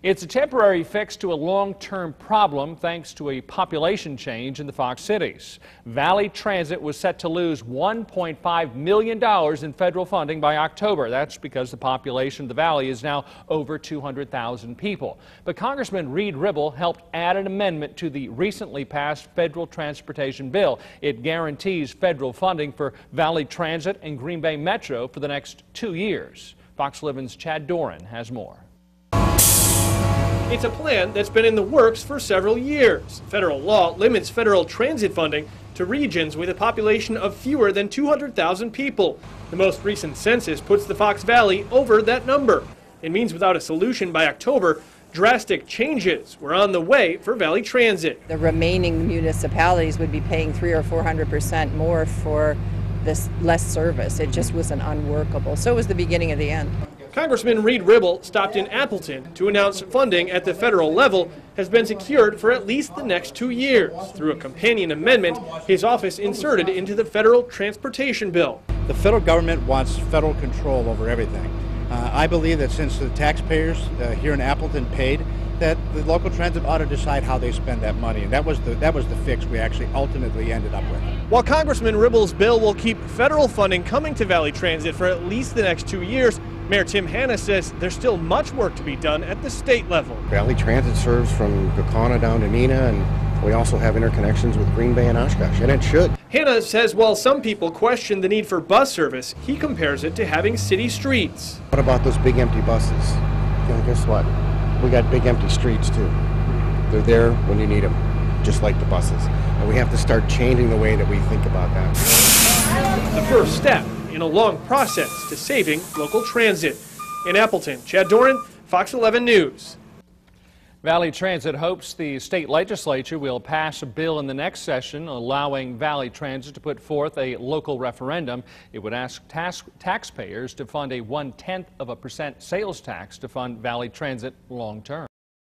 It's a temporary fix to a long-term problem thanks to a population change in the Fox cities. Valley Transit was set to lose $1.5 million in federal funding by October. That's because the population of the Valley is now over 200,000 people. But Congressman Reed Ribble helped add an amendment to the recently passed federal transportation bill. It guarantees federal funding for Valley Transit and Green Bay Metro for the next 2 years. Fox 11's Chad Doran has more. It's a plan that's been in the works for several years. Federal law limits federal transit funding to regions with a population of fewer than 200,000 people. The most recent census puts the Fox Valley over that number. It means without a solution by October, drastic changes were on the way for Valley Transit. The remaining municipalities would be paying 300 or 400% more for this less service. It just wasn't unworkable. So it was the beginning of the end. Congressman Reed Ribble stopped in Appleton to announce funding at the federal level has been secured for at least the next 2 years. Through a companion amendment, his office inserted into the federal transportation bill. The federal government wants federal control over everything. I believe that since the taxpayers here in Appleton paid, that the local transit ought to decide how they spend that money, and that was the fix we actually ultimately ended up with. While Congressman Ribble's bill will keep federal funding coming to Valley Transit for at least the next 2 years, Mayor Tim Hanna says there's still much work to be done at the state level. Valley Transit serves from Gakana down to Neenah, and we also have interconnections with Green Bay and Oshkosh, and it should. Hanna says while some people question the need for bus service, he compares it to having city streets. What about those big empty buses? Well, guess what? We got big empty streets too. They're there when you need them, just like the buses. And we have to start changing the way that we think about that. The first step in a long process to saving local transit. In Appleton, Chad Doran, Fox 11 News. Valley Transit hopes the state legislature will pass a bill in the next session allowing Valley Transit to put forth a local referendum. It would ask taxpayers to fund a 0.1% sales tax to fund Valley Transit long term.